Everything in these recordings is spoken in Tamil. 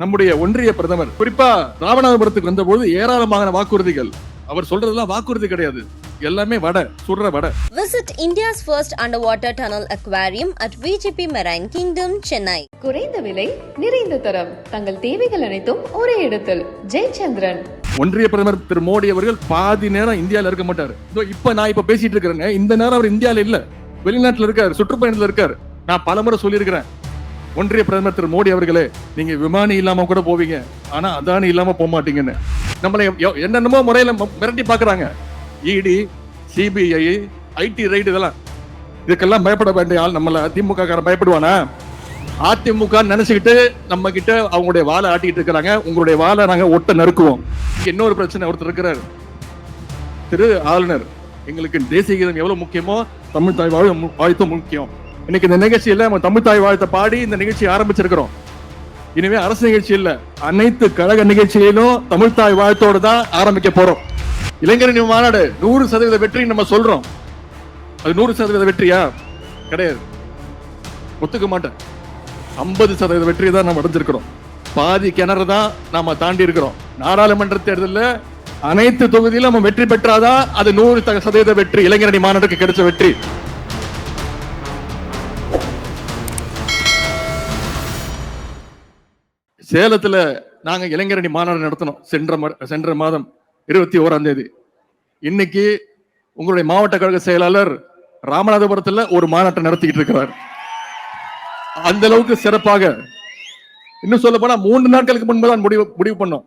நம்முடைய ஒன்றிய பிரதமர் குறிப்பா ராமநாதபுரத்துக்கு வந்தபோது ஏராளமான வாக்குறுதிகள். அவர் சொல்றதெல்லாம் வாக்குறுதி கிடையாது, எல்லாமே வடை, சுடுற வடை. Visit India's first underwater tunnel aquarium at VGP Marine Kingdom, Chennai. குறைந்த விலை, நிறைந்த தரம், தங்கள் தேவைகள் அனைத்தும் ஒரே இடத்தில். ஜெயச்சந்திரன். ஒன்றிய பிரதமர் திரு மோடி அவர்கள் பாதி நேரம் இந்தியாவில் இருக்க மாட்டாரு. இப்ப நான் பேசிட்டு இருக்கிறேங்க, இந்த நேரம் அவர் இந்தியாவில் இல்ல, வெளிநாட்டுல இருக்காரு, சுற்றுப்பயணத்துல இருக்காரு. நான் பலமுறை சொல்லியிருக்கிறேன், ஒன்றிய பிரதமர் திரு மோடி அவர்களே, நீங்க விமானி இல்லாம கூட போவீங்க, ஆனா அதானி இல்லாம போக மாட்டீங்கன்னு நம்மளை என்னென்னமோ முறையில மிரட்டி பாக்குறாங்க. இடி, சிபிஐ, ஐடி ரைடு, இதுக்கெல்லாம் பயப்பட வேண்டிய ஆள் நம்மள திமுக காரன் பயப்படுவானா? அதிமுக நினைச்சுக்கிட்டு நம்ம கிட்ட அவங்களுடைய வாழை ஆட்டிட்டு இருக்கிறாங்க. உங்களுடைய வாழை நாங்க ஒட்ட நறுக்குவோம். இன்னொரு பிரச்சனை ஒருத்தர் இருக்கிறார், திரு ஆளுநர். எங்களுக்கு தேசிய கீதம் எவ்வளவு முக்கியமோ தமிழ் தாய் வாழ்த்தும் முக்கியம். இன்னைக்கு இந்த நிகழ்ச்சியில நம்ம தமிழ் தாய் வாழ்த்தை பாடி இந்த நிகழ்ச்சியை ஆரம்பிச்சிருக்கிறோம். இனிமே அரசு நிகழ்ச்சி இல்ல, அனைத்து கழக நிகழ்ச்சியிலும் தமிழ் தாய் வாழ்த்தோடு தான் ஆரம்பிக்க போறோம். இளைஞரணி மாநாடு 100% வெற்றி நம்ம சொல்றோம். அது 100% வெற்றியா? கிடையாது, ஒத்துக்க மாட்டேன். 50% வெற்றி தான் நம்ம அடைஞ்சிருக்கிறோம். பாதி கிணறு தான் நாம தாண்டி இருக்கிறோம். நாடாளுமன்ற தேர்தலில் அனைத்து தொகுதியிலும் நம்ம வெற்றி பெற்றாதான் அது 100% வெற்றி. இளைஞரணி மாநாடுக்கு கிடைச்ச வெற்றி. சேலத்துல நாங்க இளைஞரணி மாநாடு நடத்தணும் சென்ற மாதம் 21ஆம் தேதி. இன்னைக்கு உங்களுடைய மாவட்ட கழக செயலாளர் ராமநாதபுரத்துல ஒரு மாநாட்டை நடத்திக்கிட்டு இருக்கிறார். அந்த அளவுக்கு சிறப்பாக, இன்னும் சொல்ல போனா 3 நாட்களுக்கு முன்புதான் முடிவு பண்ணோம்.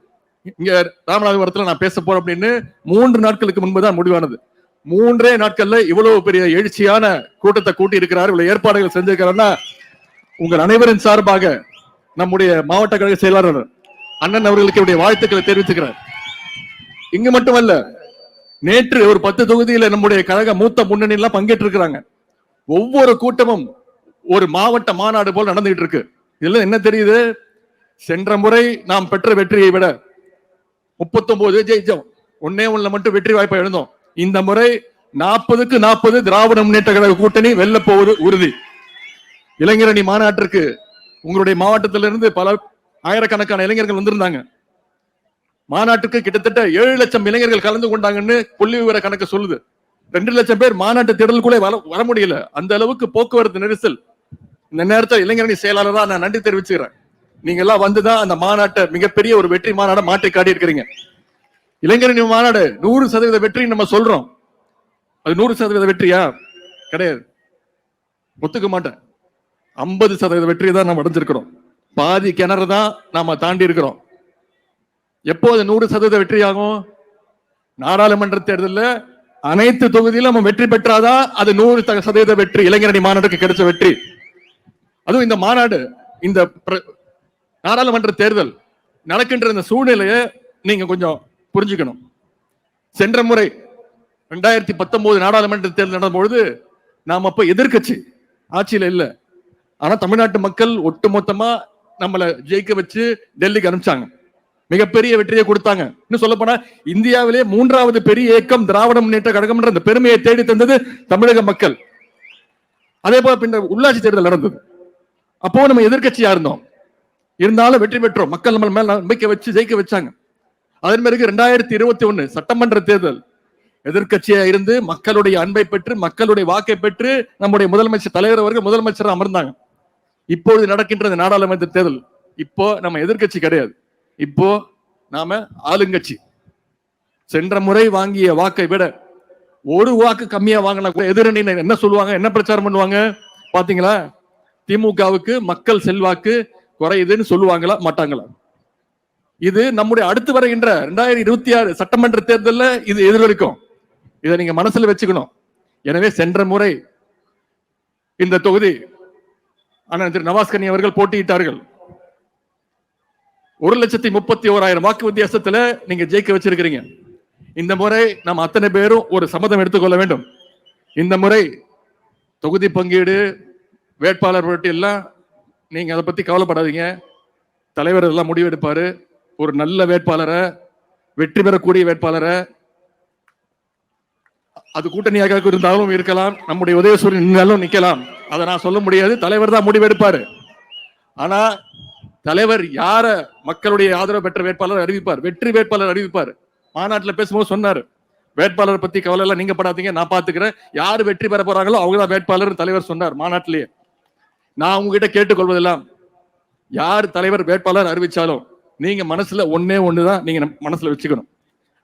இங்க ராமநாதபுரத்துல நான் பேச போறேன் அப்படின்னு 3 நாட்களுக்கு முன்புதான் முடிவானது. 3 நாட்கள்ல இவ்வளவு பெரிய எழுச்சியான கூட்டத்தை கூட்டி இருக்கிறார், இவ்வளவு ஏற்பாடுகள் செஞ்சிருக்கிறாருன்னா உங்கள் அனைவரின் சார்பாக நம்முடைய மாவட்ட கழக செயலாளர் அண்ணன் அவர்களுக்கு வாழ்த்துக்களை தெரிவித்துக்கிறார். இங்கு மட்டுமல்ல, நேற்று ஒரு 10 தொகுதியில நம்முடைய கழக மூத்த முன்னணி எல்லாம் பங்கேற்று இருக்கிறாங்க. ஒவ்வொரு கூட்டமும் ஒரு மாவட்ட மாநாடு போல் நடந்துகிட்டு இருக்கு. இதுல என்ன தெரியுது? சென்ற முறை நாம் பெற்ற வெற்றியை விட 39 ஜெயிச்சோம், 1 மட்டும் வெற்றி வாய்ப்பை எழுந்தோம். இந்த முறை 40க்கு 40 திராவிட முன்னேற்ற கழக கூட்டணி வெல்ல போவது உறுதி. இளைஞரணி மாநாட்டிற்கு உங்களுடைய மாவட்டத்திலிருந்து பல ஆயிரக்கணக்கான இளைஞர்கள் வந்திருந்தாங்க. மாநாட்டுக்கு கிட்டத்தட்ட 7 லட்சம் இளைஞர்கள் கலந்து கொண்டாங்கன்னு புள்ளி விவர கணக்கு சொல்லுது. 2 லட்சம் பேர் மாநாட்டு திடலுக்குள்ளே வர முடியல, அந்த அளவுக்கு போக்குவரத்து நெரிசல். இந்த நேரத்தில் இளைஞரணி செயலாளரா நான் நன்றி தெரிவிச்சுக்கிறேன். நீங்க எல்லாம் வந்துதான் அந்த மாநாட்டை மிகப்பெரிய ஒரு வெற்றி மாநாட மாற்றி காட்டி இருக்கிறீங்க. இளைஞரணி மாநாடு 100% வெற்றி நம்ம சொல்றோம். அது 100% வெற்றியா? கிடையாது, ஒத்துக்க மாட்டேன். 50% வெற்றி தான் நம்ம அடைஞ்சிருக்கிறோம். பாதி கிணறு தான் நாம தாண்டி இருக்கிறோம். எப்போது 100% வெற்றி ஆகும்? நாடாளுமன்ற தேர்தலில் அனைத்து தொகுதியிலும் நம்ம வெற்றி பெற்றாதான் அது 100% வெற்றி. இளைஞரணி மாநாட்டுக்கு கிடைச்ச வெற்றி. அதுவும் இந்த மாநாடு, இந்த நாடாளுமன்ற தேர்தல் நடக்கின்ற இந்த சூழ்நிலையை நீங்க கொஞ்சம் புரிஞ்சுக்கணும். சென்ற முறை 2019 நாடாளுமன்ற தேர்தல் நடந்தபொழுது நாம் அப்ப எதிர்கட்சி, ஆட்சியில இல்ல. ஆனா தமிழ்நாட்டு மக்கள் ஒட்டுமொத்தமா நம்மளை ஜெயிக்க வச்சு டெல்லிக்கு அனுப்பிச்சாங்க, மிகப்பெரிய வெற்றியை கொடுத்தாங்க. இன்னும் சொல்ல போனா இந்தியாவிலே 3வது பெரிய இயக்கம் திராவிட முன்னேற்ற கழகம் என்ற அந்த பெருமையை தேடி தந்தது தமிழக மக்கள். அதே போல பின்னர் உள்ளாட்சி தேர்தல் நடந்தது, அப்போ நம்ம எதிர்கட்சியா இருந்தோம், இருந்தாலும் வெற்றி பெற்றோம். மக்கள் நம்ம மேல நம்பிக்கை வச்சு ஜெயிக்க வச்சாங்க. அதன் பிறகு 2021 சட்டமன்ற தேர்தல் எதிர்கட்சியா இருந்து மக்களுடைய அன்பை பெற்று மக்களுடைய வாக்கை பெற்று நம்முடைய முதலமைச்சர் தலைவர் அவர்கள் முதலமைச்சர் அமர்ந்தாங்க. இப்பொழுது நடக்கின்ற நாடாளுமன்ற தேர்தல், இப்போ நம்ம எதிர்கட்சி கிடையாது, இப்போ நாம ஆளுங்கட்சி. சென்ற முறை வாங்கிய வாக்கை விட ஒரு வாக்கு கம்மியா வாங்கினா எதிரணி என்ன சொல்லுவாங்க, என்ன பிரச்சாரம் பண்ணுவாங்க பாத்தீங்களா? திமுகவுக்கு மக்கள் செல்வாக்கு குறையுதுன்னு சொல்லுவாங்களா மாட்டாங்களா? இது நம்முடைய அடுத்து வருகின்ற 2026 சட்டமன்ற தேர்தலில் இது எதிர்வரைக்கும். இதை நீங்க மனசுல வச்சுக்கணும். எனவே சென்ற முறை இந்த தொகுதி அண்ணன் திரு நவாஸ்கனி அவர்கள் போட்டியிட்டார்கள். 1,31,000 வாக்கு வித்தியாசத்துல நீங்க ஜெயிக்க வச்சிருக்கிறீங்க. இந்த முறை நாம் அத்தனை பேரும் ஒரு சம்மதம் எடுத்துக்கொள்ள வேண்டும். இந்த முறை தொகுதி பங்கீடு, வேட்பாளர் போட்டி எல்லாம் நீங்க அதை பத்தி கவலைப்படாதீங்க. தலைவர் எல்லாம் முடிவெடுப்பாரு. ஒரு நல்ல வேட்பாளரை, வெற்றி பெறக்கூடிய வேட்பாளரை, அது கூட்டணியாக இருந்தாலும் இருக்கலாம், நம்முடைய உதயசூரியன் நின்னாலும் நிக்கலாம், அதை நான் சொல்ல முடியாது. தலைவர் தான் முடிவெடுப்பாரு. ஆனா தலைவர் யார மக்களுடைய ஆதரவு பெற்ற வேட்பாளர் அறிவிப்பார், வெற்றி வேட்பாளர் அறிவிப்பார். மாநாட்டில் பேசும்போது சொன்னாரு, வேட்பாளர் பத்தி கவலை எல்லாம் நீங்க படாதீங்க, நான் பாத்துக்கிறேன், யாரு வெற்றி பெற போறாங்களோ அவங்கதான் வேட்பாளர் தலைவர் சொன்னார் மாநாட்டிலேயே. நான் உங்ககிட்ட கேட்டுக்கொள்வதெல்லாம், யார் தலைவர் வேட்பாளர் அறிவிச்சாலும் நீங்க மனசுல ஒண்ணுதான் நீங்க மனசுல வச்சுக்கணும்.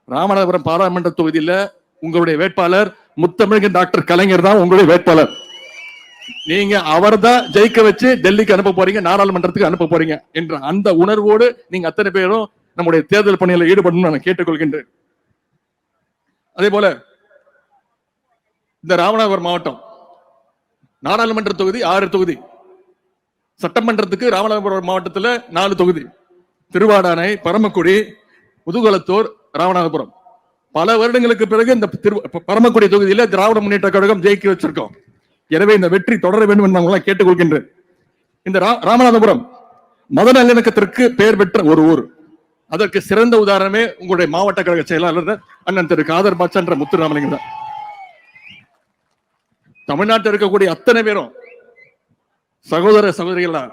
ராமநாதபுரம் பாராளுமன்ற தொகுதியில உங்களுடைய வேட்பாளர் முத்தமிழ் டாக்டர் கலைஞர் தான் உங்களுடைய வேட்பாளர். நீங்க அவர்தான் ஜெயிக்க வச்சு டெல்லிக்கு அனுப்ப போறீங்க, நாடாளுமன்றத்துக்கு அனுப்ப போறீங்க என்ற அந்த உணர்வோடு நீங்க அத்தனை பேரும் நம்முடைய தேர்தல் பணியில ஈடுபடணும்னு நான் கேட்டுக்கொள்கின்றேன். அதே போல இந்த ராமநாதபுரம் மாவட்டம் நாடாளுமன்ற தொகுதி 6 தொகுதி, சட்டமன்றத்துக்கு ராமநாதபுரம் மாவட்டத்தில் 4 தொகுதி, திருவாடானை, பரமக்குடி, முதுகுளத்தூர், ராமநாதபுரம். பல வருடங்களுக்கு பிறகு இந்த பரமக்குடி தொகுதியில திராவிட முன்னேற்ற கழகம் ஜெயிக்க வச்சிருக்கோம். எனவே இந்த வெற்றி தொடர வேண்டும் என்று நான் கேட்டுக்கொள்கின்றேன். இந்த ராமநாதபுரம் மத நல்லிணக்கத்திற்கு பெயர் பெற்ற ஒரு ஊர். அதற்கு சிறந்த உதாரணமே உங்களுடைய மாவட்ட கழக செயலாளர் அண்ணன் திரு காதர் பாட்சா என்ற முத்துராமலிங்கம் தான். தமிழ்நாட்டில் இருக்கக்கூடிய அத்தனை பேரும் சகோதர சகோதரிகளா,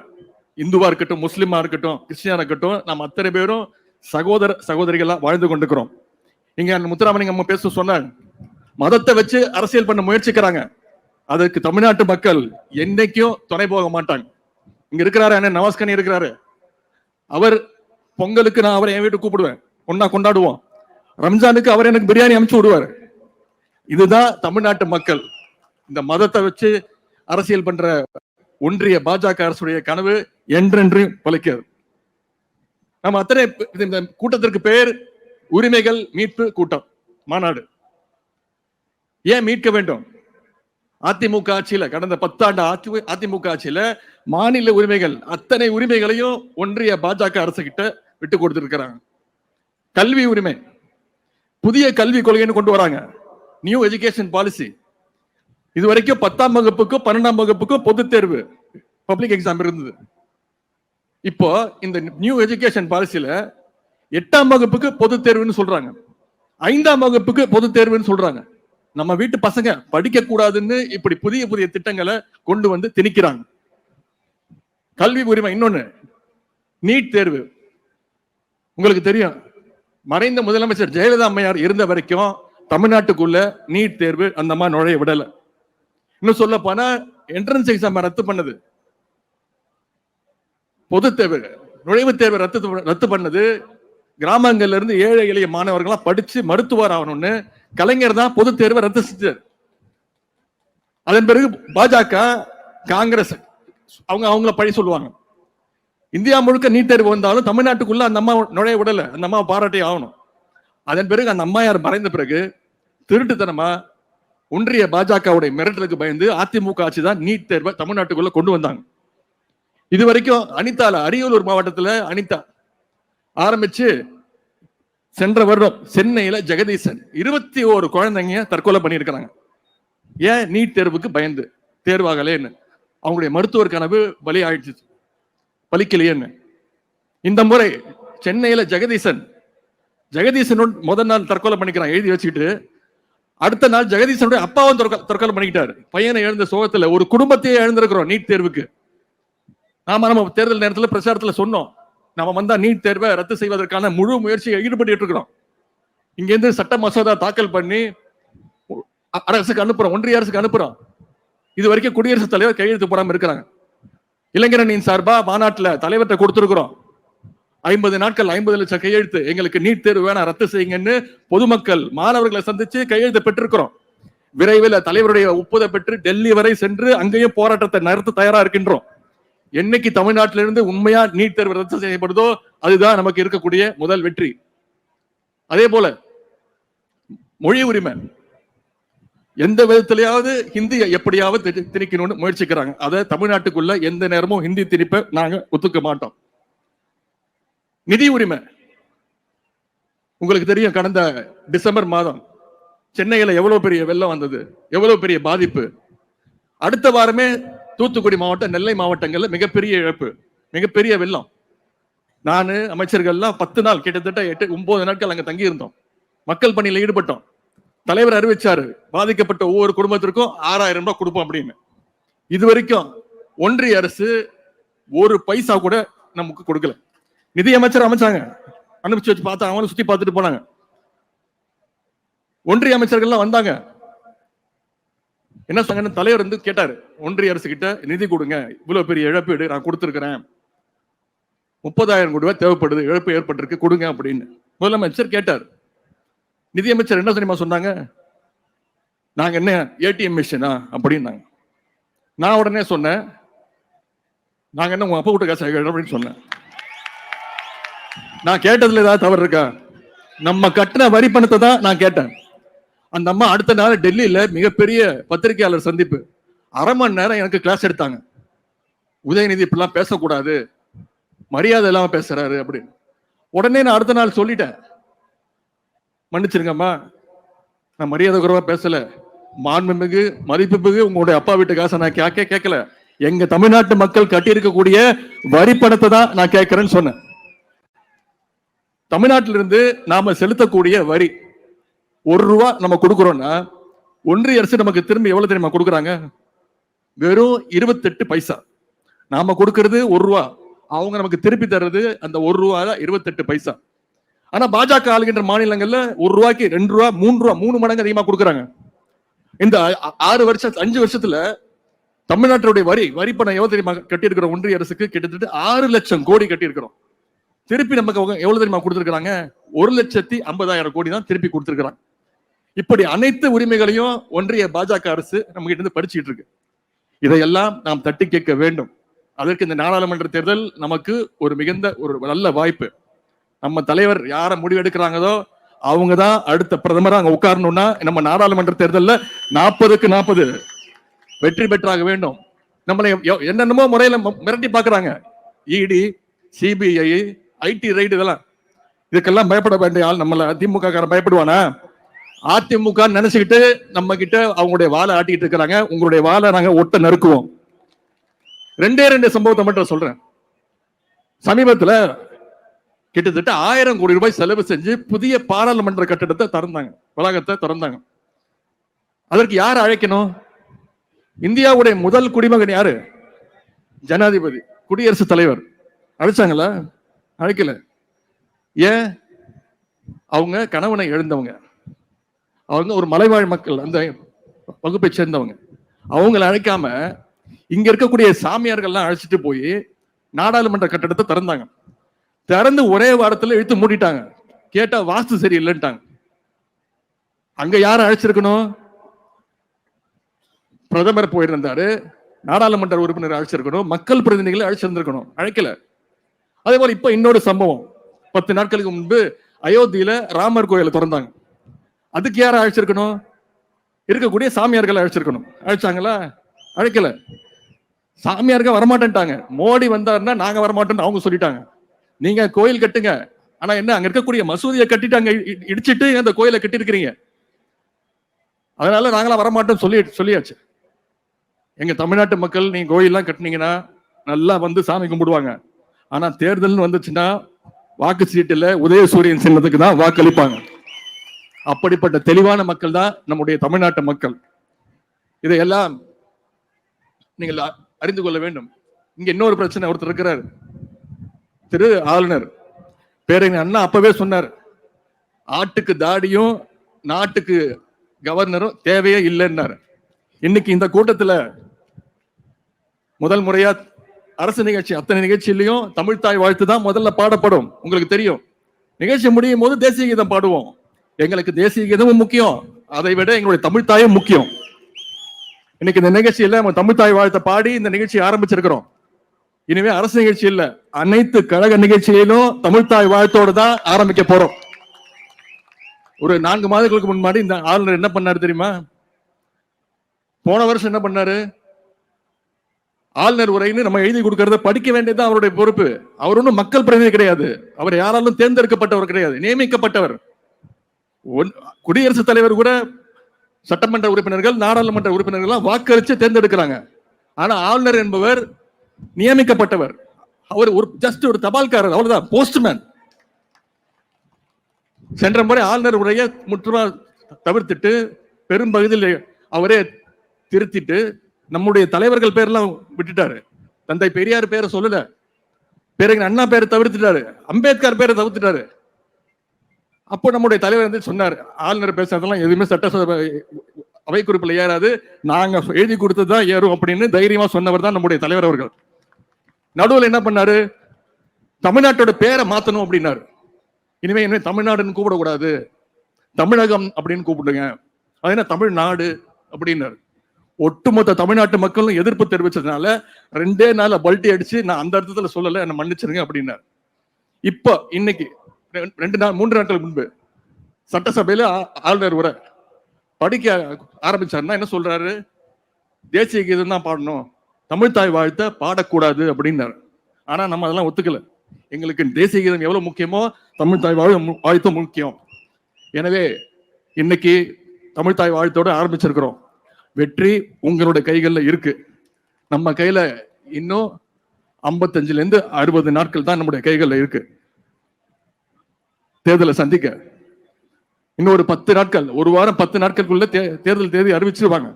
இந்துவா இருக்கட்டும், முஸ்லிமா இருக்கட்டும், கிறிஸ்டியனா இருக்கட்டும், நாம் அத்தனை பேரும் சகோதர சகோதரிகளா வாழ்ந்து கொண்டிருக்கிறோம். இங்க முத்துராமலிங்கம் பேச சொன்னாங்க, மதத்தை வச்சு அரசியல் பண்ண முயற்சிக்கிறாங்க, அதற்கு தமிழ்நாட்டு மக்கள் என்னைக்கும் துணை போக மாட்டாங்க. இங்க இருக்கிறாரு அண்ணன் நவாஸ்கனி இருக்கிறாரு, அவர் பொங்கலுக்கு நான் அவரை என் வீட்டுக்கு கூப்பிடுவேன், ஒன்னா கொண்டாடுவோம். ரம்ஜானுக்கு அவர் எனக்கு பிரியாணி அனுப்பிச்சு விடுவார். இதுதான் தமிழ்நாட்டு மக்கள். இந்த மதத்தை வச்சு அரசியல் பண்ற ஒன்றிய பாஜக அரசுடைய கனவு என்றென்று பலிக்கிறது. நம்ம அத்தனை இந்த கூட்டத்திற்கு பெயர் உரிமைகள் மீட்பு கூட்டம் மாநாடு. ஏன் மீட்க வேண்டும்? அதிமுக ஆட்சியில கடந்த 10 ஆண்டு அதிமுக ஆட்சியில மாநில உரிமைகள் அத்தனை உரிமைகளையும் ஒன்றிய பாஜக அரசு கிட்ட விட்டு கொடுத்திருக்கிறாங்க. கல்வி உரிமை, புதிய கல்விக் கொள்கைன்னு கொண்டு வராங்க, நியூ எஜுகேஷன் பாலிசி. இதுவரைக்கும் 10ஆம் வகுப்புக்கும் 12ஆம் வகுப்புக்கும் பொது தேர்வு, பப்ளிக் எக்ஸாம் இருந்தது. இப்போ இந்த நியூ எஜுகேஷன் பாலிசியில 8ஆம் வகுப்புக்கு பொது தேர்வுன்னு சொல்றாங்க, 5ஆம் வகுப்புக்கு பொது தேர்வுன்னு சொல்றாங்க. நம்ம வீட்டு பசங்க படிக்க கூடாதுன்னு இப்படி புதிய புதிய திட்டங்களை கொண்டு வந்து திணிக்கிறாங்க. கல்வி உரிமை. இன்னொன்னு, நீட் தேர்வு. உங்களுக்கு தெரியும், மறைந்த முதலமைச்சர் ஜெயலலிதா அம்மையார் இருந்த வரைக்கும் தமிழ்நாட்டுக்குள்ள நீட் தேர்வு அந்த மாதிரி நுழைய விடல. இன்னும் சொல்ல போனா என்ட்ரன்ஸ் எக்ஸாம் ரத்து பண்ணது, பொது தேர்வு நுழைவுத் தேர்வு ரத்து பண்ணது. கிராமங்கள்ல இருந்து ஏழை எளிய மாணவர்களா படிச்சு மருத்துவர் ஆகணும்னு கலைஞர் தான் பொது தேர்வை ரத்து செஞ்சார். அதன் பிறகு பாஜக, காங்கிரஸ் அவங்கள பழி சொல்லுவாங்க. இந்தியா முழுக்க நீட் தேர்வு வந்தாலும் தமிழ்நாட்டுக்குள்ள அந்த அம்மா நுழைய விடல, அந்த அம்மாவை பாராட்டி ஆகணும். அதன் பிறகு அந்த அம்மையார் மறைந்த பிறகு திருட்டுத்தனமா ஒன்றிய பாஜகவுடைய மிரட்டலுக்கு பயந்து அதிமுக ஆட்சி தான் நீட் தேர்வை தமிழ்நாட்டுக்குள்ள கொண்டு வந்தாங்க. இது வரைக்கும் அனிதால, அரியலூர் மாவட்டத்துல அனிதா ஆரம்பிச்சு சென்ற வருடம் சென்னையில ஜெகதீசன் 21 குழந்தைங்க தற்கொலை பண்ணியிருக்கிறாங்க. ஏன்? நீட் தேர்வுக்கு பயந்து, தேர்வாகலேன்னு. அவங்களுடைய மருத்துவர் கனவு பலி ஆயிடுச்சு, பலிக்கலையேன்னு. இந்த முறை சென்னையில ஜெகதீசன் முதல் நாள் தற்கொலை பண்ணிக்கிறான் எழுதி வச்சுக்கிட்டு, அடுத்த நாள் ஜெகதீசனுடைய அப்பாவும் தற்கொலை பண்ணிக்கிட்டாரு. பையனை எழுந்த சோகத்துல ஒரு குடும்பத்தையே எழுந்திருக்கிறோம் நீட் தேர்வுக்கு. நம்ம தேர்தல் நேரத்தில் பிரச்சாரத்துல சொன்னோம், நம்ம வந்தா நீட் தேர்வை ரத்து செய்வதற்கான முழு முயற்சியை ஈடுபட்டு இருக்கிறோம். இங்க இருந்து சட்ட மசோதா தாக்கல் பண்ணி அரசுக்கு அனுப்புறோம், ஒன்றிய அரசுக்கு அனுப்புறோம். இது வரைக்கும் குடியரசுத் தலைவர் கையெழுத்து போடாம இருக்கிறாங்க. இளைஞரணியின் சார்பா மாநாட்டுல தலைவர்கிட்ட கொடுத்திருக்கிறோம், 50 நாட்கள் 50 லட்சம் கையெழுத்து, எங்களுக்கு நீட் தேர்வு வேணா ரத்து செய்யுங்கன்னு பொதுமக்கள் மாணவர்களை சந்திச்சு கையெழுத்து பெற்றிருக்கிறோம். விரைவில் தலைவருடைய ஒப்புதல் பெற்று டெல்லி வரை சென்று அங்கேயும் போராட்டத்தை நடத்த தயாரா இருக்கின்றோம். என்னைக்கு தமிழ்நாட்டிலிருந்து உண்மையா நீட் தேர்வு ரத்து செய்யப்படுதோ அதுதான் நமக்கு இருக்கக்கூடிய முதல் வெற்றி. அதே போல மொழி உரிமை, எந்த விதத்திலேயாவது ஹிந்தியை எப்படியாவது திணிக்கணும்னு முயற்சிக்கிறாங்க. அதை தமிழ்நாட்டுக்குள்ள எந்த நேரமும் ஹிந்தி திணிப்பை நாங்க ஒத்துக்க மாட்டோம். நிதி உரிமை. உங்களுக்கு தெரியும், கடந்த டிசம்பர் மாதம் சென்னையில எவ்வளவு பெரிய வெள்ளம் வந்தது, எவ்வளவு பெரிய பாதிப்பு. அடுத்த வாரமே தூத்துக்குடி மாவட்டம், நெல்லை மாவட்டங்கள்ல மிகப்பெரிய இழப்பு, மிகப்பெரிய வெள்ளம். நானு அமைச்சர்கள்லாம் 10 நாள், கிட்டத்தட்ட 8-9 நாட்கள் அங்க தங்கி இருந்தோம், மக்கள் பணியில ஈடுபட்டோம். தலைவர் அறிவிச்சாரு, பாதிக்கப்பட்ட ஒவ்வொரு குடும்பத்திற்கும் 6000 ரூபாய் கொடுப்போம் அப்படின்னு. இது வரைக்கும் ஒன்றிய அரசு ஒரு பைசா கூட நமக்கு கொடுக்கல. நிதியமைச்சர் அமைச்சாங்க, அனுப்பிச்சு வச்சு பார்த்தா அவங்களும் சுத்தி பார்த்துட்டு போனாங்க. ஒன்றிய அமைச்சர்கள்லாம் வந்தாங்க. என்ன சொன்னாங்க, தலைவர் வந்து கேட்டாரு ஒன்றிய அரசு கிட்ட, நிதி கொடுங்க, இவ்வளவு பெரிய இழப்பீடு நான் கொடுத்திருக்கிறேன், 30,000 கோடி ரூபாய் தேவைப்படுது, இழப்பு ஏற்பட்டிருக்கு, கொடுங்க அப்படின்னு முதலமைச்சர் கேட்டார். நிதியமைச்சர் என்ன தெரியுமா சொன்னாங்க, நாங்க என்ன ஏடிஎம் மிஷினா அப்படின்னாங்க. நான் உடனே சொன்னேன், நாங்க என்ன உங்க அப்பா வீட்டு காசு அப்படின்னு சொன்னேன். நான் கேட்டதுல ஏதாவது தவறு இருக்கா? நம்ம கட்டின வரி பணத்தை தான் நான் கேட்டேன். அந்த அம்மா அடுத்த நாள் டெல்லியில மிகப்பெரிய பத்திரிகையாளர் சந்திப்பு, 1/2 மணி நேரம் எனக்கு கிளாஸ் எடுத்தாங்க. உதயநிதி இப்படிலாம் பேசக்கூடாது, மரியாதை இல்லாம பேசுறாரு அப்படின்னு. உடனே நான் அடுத்த நாள் சொல்லிட்டேன், மன்னிச்சிருங்கம்மா, நான் மரியாதை குறைவா பேசல, மாண்புமிகு மதிப்புமிகு உங்களுடைய அப்பா வீட்டு காசை நான் கேட்கல, எங்க தமிழ்நாட்டு மக்கள் கட்டி இருக்கக்கூடிய வரி பணத்தை தான் நான் கேட்கிறேன்னு சொன்னேன். தமிழ்நாட்டிலிருந்து நாம செலுத்தக்கூடிய வரி 1 ரூபா நம்ம கொடுக்கிறோம்னா, ஒன்றிய அரசு நமக்கு திரும்பி எவ்வளவு தெரியுமா கொடுக்குறாங்க? வெறும் 28 பைசா. நாம கொடுக்கிறது 1 ரூபா, அவங்க நமக்கு திருப்பி தர்றது அந்த 1 ரூபா 28 பைசா. ஆனா பாஜக ஆளுகின்ற மாநிலங்கள்ல 1 ரூபாய்க்கு 2 ரூபா 3 ரூபா 3 மடங்கு அதிகமா கொடுக்குறாங்க. இந்த 5 வருஷத்துல தமிழ்நாட்டுடைய வரி பணம் எவ்வளவு தெரியுமா கட்டி இருக்கிற ஒன்றிய அரசுக்கு? கிட்டத்தட்ட 6 லட்சம் கோடி கட்டி இருக்கிறோம். திருப்பி நமக்கு எவ்வளவு தெரியுமா கொடுத்திருக்காங்க? 1,50,000 கோடி தான் திருப்பி கொடுத்திருக்காங்க. இப்படி அனைத்து உரிமைகளையும் ஒன்றிய பாஜக அரசு நம்ம கிட்ட இருந்து பறிச்சுட்டு இருக்கு. இதையெல்லாம் நாம் தட்டி கேட்க வேண்டும். அதற்கு இந்த நாடாளுமன்ற தேர்தல் நமக்கு ஒரு மிகுந்த ஒரு நல்ல வாய்ப்பு. நம்ம தலைவர் யார முடிவு எடுக்கிறாங்களோ அவங்க தான் அடுத்த பிரதமரா அங்க உட்காரணும்னா, நம்ம நாடாளுமன்ற தேர்தலில் 40க்கு 40 வெற்றி பெற்றாக வேண்டும். நம்மளை என்னென்னமோ முறையில மிரட்டி பாக்குறாங்க, இடி, சிபிஐ, ஐடி ரைடு, இதுக்கெல்லாம் பயப்பட வேண்டிய ஆள் நம்மள திமுக காரன் பயப்படுவானா? அதிமுக நினைச்சுக்கிட்டு நம்ம கிட்ட அவங்களுடைய வாழை ஆட்டிக்கிட்டு இருக்கிறாங்க. உங்களுடைய வாழை நாங்க ஒட்ட நறுக்குவோம். 2 சம்பவத்தை மட்டும் சொல்றேன். சமீபத்துல கிட்டத்தட்ட 1000 கோடி ரூபாய் செலவு செஞ்சு புதிய பாராளுமன்ற கட்டிடத்தை திறந்தாங்க, வளாகத்தை திறந்தாங்க. அதற்கு யார் அழைக்கணும்? இந்தியாவுடைய முதல் குடிமகன் யாரு? ஜனாதிபதி, குடியரசுத் தலைவர். அழைச்சாங்களா? அழைக்கல. ஏன்? அவங்க கணவனை இழந்தவங்க, அவங்க ஒரு மலைவாழ் மக்கள், அந்த வகுப்பை சேர்ந்தவங்க. அவங்களை அழைக்காம இங்க இருக்கக்கூடிய சாமியார்கள்லாம் அழைச்சிட்டு போய் நாடாளுமன்ற கட்டடத்தை திறந்தாங்க. திறந்து ஒரே வாரத்துல இழுத்து மூடிட்டாங்க. கேட்டா வாஸ்து சரியில்லைன்ட்டாங்க. அங்க யார அழைச்சிருக்கணும்? பிரதமர் போயிருந்தாரு, நாடாளுமன்ற உறுப்பினர் அழைச்சிருக்கணும், மக்கள் பிரதிநிதிகளை அழைச்சிருந்திருக்கணும். அழைக்கல. அதே போல இப்ப இன்னொரு சம்பவம், 10 நாட்களுக்கு முன்பு அயோத்தியில ராமர் கோயிலை திறந்தாங்க. அதுக்கு யார அழைச்சிருக்கணும்? இருக்கக்கூடிய சாமியார்களை அழைச்சிருக்கணும். அழைச்சாங்களா? அழைக்கல. சாமியார்கள் வரமாட்டேன்ட்டாங்க. மோடி வந்தாருன்னா நாங்க வரமாட்டோம்னு அவங்க சொல்லிட்டாங்க. நீங்க கோயில் கட்டுங்க, ஆனா என்ன அங்க இருக்கக்கூடிய மசூதியை கட்டிட்டு இடிச்சிட்டு அந்த கோயிலை கட்டி இருக்கிறீங்க, அதனால நாங்களாம் வரமாட்டோம் சொல்லியாச்சு. எங்க தமிழ்நாட்டு மக்கள் நீங்க கோயில்லாம் கட்டினீங்கன்னா நல்லா வந்து சாமி கும்பிடுவாங்க. ஆனா தேர்தல் வந்துச்சுன்னா வாக்கு சீட்டுல உதயசூரியன் சின்னத்துக்கு தான் வாக்களிப்பாங்க. அப்படிப்பட்ட தெளிவான மக்கள் தான் நம்முடைய தமிழ்நாட்டு மக்கள். இதையெல்லாம் நீங்கள் அறிந்து கொள்ள வேண்டும். இங்க இன்னொரு பிரச்சனை, ஒருத்தர் இருக்கிறார், திரு ஆளுநர் பேரறிஞர் அண்ணா அப்பவே சொன்னார், ஆட்டுக்கு தாடியும் நாட்டுக்கு கவர்னரும் தேவையே இல்லைன்னாரு. இன்னைக்கு இந்த கூட்டத்துல முதல் முறையா அரசு நிகழ்ச்சி, அத்தனை நிகழ்ச்சியிலையும் தமிழ் தாய் வாழ்த்து தான் முதல்ல பாடப்படும். உங்களுக்கு தெரியும், நிகழ்ச்சி முடியும் போது தேசிய கீதம் பாடுவோம். எங்களுக்கு தேசிய கீதமும் முக்கியம், அதை விட எங்களுடைய தமிழ் தாயும் முக்கியம். இன்னைக்கு இந்த நிகழ்ச்சியில நம்ம தமிழ் தாய் வாழ்த்தை பாடி இந்த நிகழ்ச்சி ஆரம்பிச்சிருக்கிறோம். இனிமே அரசு நிகழ்ச்சி இல்ல, அனைத்து கழக நிகழ்ச்சியிலும் தமிழ் தாய் வாழ்த்தோடு தான் ஆரம்பிக்க போறோம். ஒரு 4 மாதங்களுக்கு முன்னாடி இந்த ஆளுநர் என்ன பண்ணாரு தெரியுமா? போன வருஷம் என்ன பண்ணாரு? ஆளுநர் உரைன்னு நம்ம எழுதி கொடுக்கறத படிக்க வேண்டியது அவருடைய பொறுப்பு. அவர் ஒன்றும் மக்கள் பிரதிநிதி கிடையாது, அவர் யாராலும் தேர்ந்தெடுக்கப்பட்டவர் கிடையாது, நியமிக்கப்பட்டவர். குடியரசுத் தலைவர் கூட சட்டமன்ற உறுப்பினர்கள், நாடாளுமன்ற உறுப்பினர்கள் வாக்களிச்சு தேர்ந்தெடுக்கிறாங்க. ஆனா ஆளுநர் என்பவர் நியமிக்கப்பட்டவர். அவர் ஜஸ்ட் ஒரு தபால்காரர், அவ்வளவுதான், போஸ்ட்மேன். சென்ற முறை ஆளுநர் உரையை முற்றுமா தவிர்த்துட்டு பெரும்பகுதியில் அவரே திருத்திட்டு நம்முடைய தலைவர்கள் பேர்லாம் விட்டுட்டாரு. தந்தை பெரியார் பேரை சொல்லல, பேரறிஞர் அண்ணா பேரை தவிர்த்துட்டாரு, அம்பேத்கர் பேரை தவிர்த்துட்டாரு. அப்போ நம்முடைய தலைவர் வந்து சொன்னார், ஆளுநர் பேசுறதெல்லாம் எதுவுமே சட்டசபை அவை குறிப்பில் ஏறாது, நாங்க எழுதி கொடுத்ததுதான் ஏறும் அப்படின்னு தைரியமா சொன்னவர் தான் நம்முடைய தலைவர் அவர்கள். நடுவில் என்ன பண்ணாரு, தமிழ்நாட்டோட பேரை மாத்தணும் அப்படின்னாரு. இனிமே தமிழ்நாடுன்னு கூப்பிடக்கூடாது, தமிழகம் அப்படின்னு கூப்பிடுங்க, அது என்ன தமிழ்நாடு அப்படின்னாரு. ஒட்டுமொத்த தமிழ்நாட்டு மக்களும் எதிர்ப்பு தெரிவிச்சதுனால 2 நாள்ல பல்ட்டி அடிச்சு, நான் அந்த அர்த்தத்துல சொல்லல, என்ன மன்னிச்சிருங்க அப்படின்னாரு. இப்போ இன்னைக்கு 3 நாட்கள் முன்பு சட்டசபையில ஆளுநர் உரை படிக்க ஆரம்பிச்சாருன்னா என்ன சொல்றாரு, தேசிய கீதம் தான் பாடணும், தமிழ்தாய் வாழ்த்த பாடக்கூடாது அப்படின்னாரு. ஆனா நம்ம அதெல்லாம் ஒத்துக்கல. எங்களுக்கு தேசிய கீதம் எவ்வளவு முக்கியமோ தமிழ்தாய் வாழ்த்தும் முக்கியம். எனவே இன்னைக்கு தமிழ்தாய் வாழ்த்தோட ஆரம்பிச்சிருக்கிறோம். வெற்றி உங்களுடைய கைகள்ல இருக்கு. நம்ம கையில இன்னும் 55ல இருந்து 60 நாட்கள் தான் நம்முடைய கைகள்ல இருக்கு. தேர்தலை சந்திக்க இன்னும் ஒரு 10 நாட்கள், ஒரு வாரம் 10 நாட்களுக்குள்ள தேர்தல் தேதி அறிவிச்சிருவாங்க.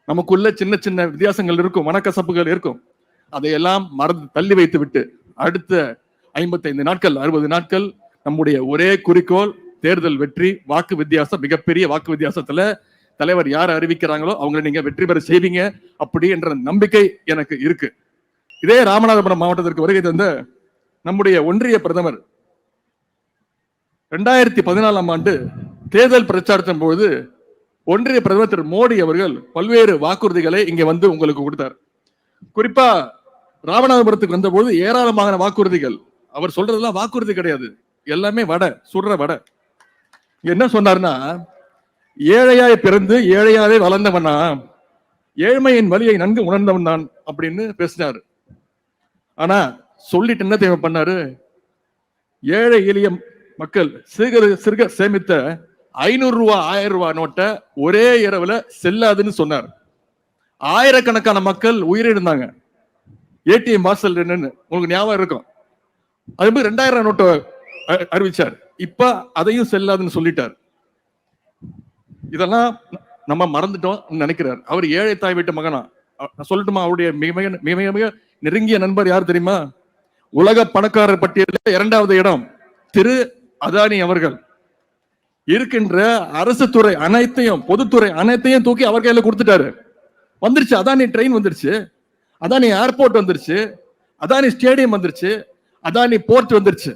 நமக்குள்ள சின்ன சின்ன வித்தியாசங்கள் இருக்கும், மனக்கசப்புகள் இருக்கும். அதையெல்லாம் மறந்து தள்ளி வைத்து விட்டு அடுத்த 55 நாட்கள் 60 நாட்கள் நம்முடைய ஒரே குறிக்கோள் தேர்தல் வெற்றி. வாக்கு வித்தியாசம், மிகப்பெரிய வாக்கு வித்தியாசத்துல தலைவர் யார் அறிவிக்கிறாங்களோ அவங்களை நீங்க வெற்றி பெற செய்வீங்க அப்படி என்ற நம்பிக்கை எனக்கு இருக்கு. இதே ராமநாதபுரம் மாவட்டத்திற்கு வருகை தந்த நம்முடைய ஒன்றிய பிரதமர் 2014ஆம் ஆண்டு தேர்தல் பிரச்சாரத்தின் போது ஒன்றிய பிரதமர் திரு மோடி அவர்கள் பல்வேறு வாக்குறுதிகளை இங்க வந்து உங்களுக்கு கொடுத்தார். குறிப்பா ராமநாதபுரத்துக்கு வந்த போது ஏராளமான வாக்குறுதிகள். அவர் சொல்றதெல்லாம் வாக்குறுதி கிடையாது, எல்லாமே வடை, சுடுற வடை. என்ன சொன்னார்னா, ஏழையாய் பிறந்து ஏழையாவே வளர்ந்தவனா, ஏழ்மையின் வலியை நன்கு உணர்ந்தவன் தான் அப்படின்னு பேசினாரு. ஆனா சொல்லிட்டு என்ன தேவை பண்ணாரு, ஏழை எளிய மக்கள் சிறுக சேமித்த 500 ரூபாய் 1000 ரூபாய் நோட்டை ஒரே இரவுல செல்லாதுன்னு சொன்னார். ஆயிரக்கணக்கான மக்கள் உயிரிழந்தாங்க ஏடிஎம் வாசல் நின்னு, உங்களுக்கு ஞாபகம் இருக்கும். அது மாதிரி 2000 நோட்டை அறிவிச்சார். இப்ப அதையும் செல்லாதுன்னு சொல்லிட்டார். இதெல்லாம் நம்ம மறந்துட்டோம் நினைக்கிறார். அவர் ஏழை தாய் வீட்டு மகனா. சொல்லட்டுமா, அவருடைய மிக மிக நெருங்கிய நண்பர் யார் தெரியுமா? உலக பணக்காரர் பட்டியலில் 2வது இடம் திரு அதானி அவர்கள். இருக்கின்ற அரசு துறை அனைத்தையும், பொதுத்துறை அனைத்தையும் தூக்கி அவர் கையில கொடுத்துட்டாரு. வந்துருச்சு, அதானி ட்ரெயின் வந்துருச்சு, அதானி ஏர்போர்ட் வந்துருச்சு, அதானி ஸ்டேடியம் வந்துருச்சு, அதானி போர்ட் வந்துருச்சு.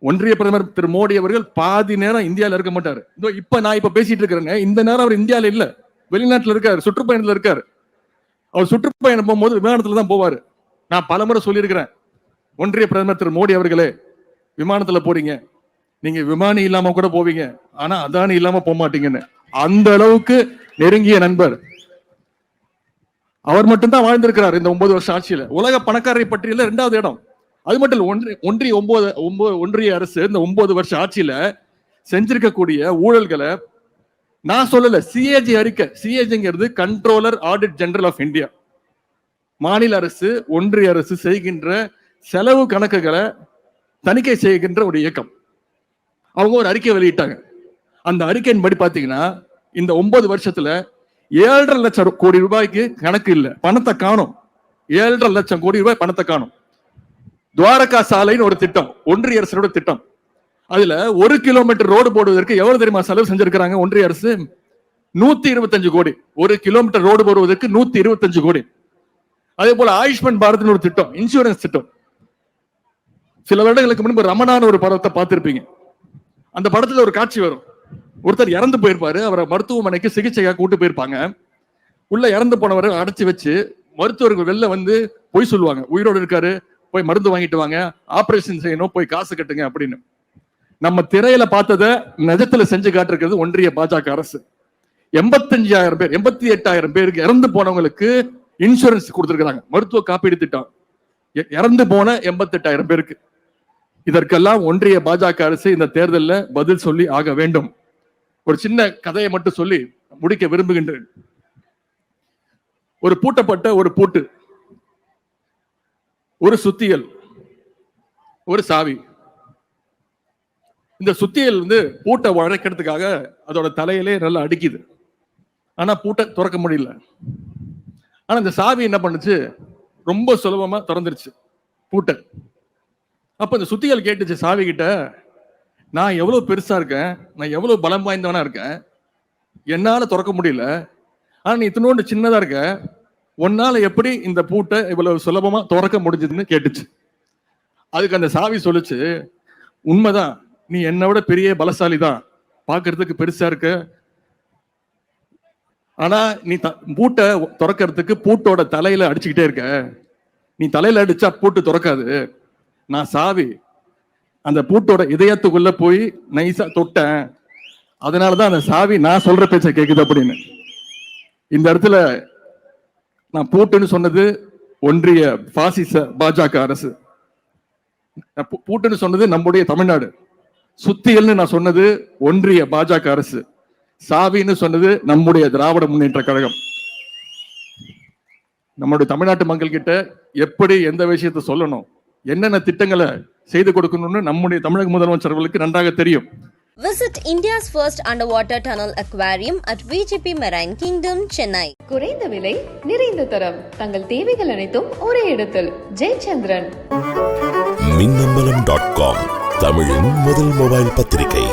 ஒன்றிய பிரதமர் திரு மோடி அவர்கள் பாதி நேரம் இந்தியாவில் இருக்க மாட்டாரு. இப்ப நான் பேசிட்டு இருக்கிறேங்க, இந்த நேரம் அவர் இந்தியாவில் இல்ல, வெளிநாட்டுல இருக்காரு, சுற்றுப்பயணத்துல இருக்காரு. அவர் சுற்றுப்பயணம் போகும்போது விமானத்துல தான் போவாரு. நான் பலமுறை சொல்லியிருக்கிறேன், ஒன்றிய பிரதமர் திரு மோடி அவர்களே, விமானத்துல போறீங்க, நீங்க விமானி இல்லாம கூட போவீங்க, ஆனா அதானி இல்லாம போக மாட்டீங்கன்னு. அந்த அளவுக்கு நெருங்கிய நண்பர். அவர் மட்டும்தான் வாழ்ந்திருக்கிறார் இந்த 9 வருஷம் ஆட்சியில. உலக பணக்காரரை பட்டியல 2வது இடம். அது மட்டும் இல்ல, ஒன்றிய அரசு இந்த 9 வருஷ ஆட்சியில செஞ்சிருக்கக்கூடிய ஊழல்களை நான் சொல்லல, சிஏஜி அறிக்கை. சிஏஜிங்கிறது controller audit general of India. மாநில அரசு ஒன்றிய அரசு செய்கின்ற செலவு கணக்குகளை தணிக்கை செய்கின்ற ஒரு இயக்கம். அவங்க ஒரு அறிக்கை வெளியிட்டாங்க. அந்த அறிக்கையின் படி பாத்தீங்கன்னா இந்த 9 வருஷத்துல 7.5 லட்சம் கோடி ரூபாய்க்கு கணக்கு இல்ல, பணத்தை காணும். 7.5 லட்சம் கோடி ரூபாய் பணத்தை காணும். துவாரகா சாலைன்னு ஒரு திட்டம், ஒன்றிய அரசோட திட்டம். அதுல 1 கிலோமீட்டர் ரோடு போடுவதற்கு எவ்வளவு தெரியுமா செலவு செஞ்சிருக்கிறாங்க ஒன்றிய அரசு? 125 கோடி. 1 கிலோமீட்டர் ரோடு போடுவதற்கு 125 கோடி. அதே போல ஆயுஷ்மான் பாரத்னு ஒரு திட்டம், இன்சூரன்ஸ் திட்டம். சில வருடங்களுக்கு முன்பு ரமணான்னு ஒரு படத்தை பார்த்திருப்பீங்க. அந்த படத்துல ஒரு காட்சி வரும், ஒருத்தர் இறந்து போயிருப்பாரு, அவரை மருத்துவமனைக்கு சிகிச்சைக்காக கூட்டு போயிருப்பாங்க. உள்ள இறந்து போனவரை அடைச்சு வச்சு மருத்துவர்கள் வெளில வந்து பொய் சொல்லுவாங்க, உயிரோடு இருக்காரு, போய் மருந்து வாங்கிட்டு வாங்க, ஆபரேஷன் செய்யணும், போய் காசு கட்டுங்க அப்படின்னு. நம்ம திரையில பார்த்ததை நிஜத்துல செஞ்சு காட்டிருக்கிறது ஒன்றிய பாஜக அரசு. 85,000 பேர், 88,000 பேருக்கு இறந்து போனவங்களுக்கு இன்சூரன்ஸ் கொடுத்திருக்கிறாங்க, மருத்துவ காப்பீடு திட்டம். இறந்து போன 88,000 பேருக்கு. இதற்கெல்லாம் ஒன்றிய பாஜக அரசு இந்த தேர்தலில் பதில் சொல்லி ஆக வேண்டும். ஒரு சின்ன கதையை மட்டும் சொல்லி முடிக்க விரும்புகின்றேன். ஒரு பூட்டப்பட்ட ஒரு பூட்டு, ஒரு சுத்தியல், ஒரு சாவி. இந்த சுத்தியல் பூட்டை உடைக்கிறதுக்காக அதோட தலையிலே நல்லா அடிக்குது, ஆனா பூட்டை திறக்க முடியல. ஆனா இந்த சாவி என்ன பண்ணுச்சு, ரொம்ப சுலபமா திறந்துருச்சு. பூட்டை. அப்ப இந்த சுத்திகள் கேட்டுச்சு சாவி கிட்ட, நான் எவ்வளவு பெருசா இருக்கேன், நான் எவ்வளவு பலம் வாய்ந்தவனா இருக்கேன், என்னால திறக்க முடியல. ஆனா நீ இத்தனோண்டு சின்னதா இருக்க, உன்னால எப்படி இந்த பூட்டை இவ்வளவு சுலபமா திறக்க முடிஞ்சதுன்னு கேட்டுச்சு. அதுக்கு அந்த சாவி சொல்லுச்சு, உண்மைதான், நீ என்னை விட பெரிய பலசாலி தான், பாக்குறதுக்கு பெருசா இருக்க. ஆனா நீ பூட்டை திறக்கிறதுக்கு பூட்டோட தலையில அடிச்சுக்கிட்டே இருக்க. நீ தலையில அடிச்சா பூட்டு திறக்காது. நான் சாவி அந்த பூட்டோட இதயத்துக்குள்ள போய் நைசா தொட்டேன், அதனாலதான் அந்த சாவி நான் சொல்ற பேச்ச கேக்குது அப்படின்னு. இந்த இடத்துல நான் பூட்டுன்னு சொன்னது ஒன்றிய பாசிச பாஜக அரசு, பூட்டுன்னு சொன்னது நம்முடைய தமிழ்நாடு, சுத்தியல்னு நான் சொன்னது ஒன்றிய பாஜக அரசு, சாவின்னு சொன்னது நம்முடைய திராவிட முன்னேற்ற கழகம். நம்முடைய தமிழ்நாட்டு மக்கள் கிட்ட எப்படி எந்த விஷயத்தை சொல்லணும், என்னென்ன திட்டங்களை செய்து கொடுக்கணும்னு நம்முடைய தமிழக முதலமைச்சர்களுக்கு நன்றாக தெரியும். Visit India's first underwater tunnel aquarium at VGP Marine Kingdom, Chennai. குறைந்த விலை, நிறைந்த தரம், தங்கள் தேவைகள் அனைத்தும் ஒரே இடத்தில். ஜெயச்சந்திரன். மின்னம்பலம்.com தமிழின் முதல் மொபைல் பத்திரிகை.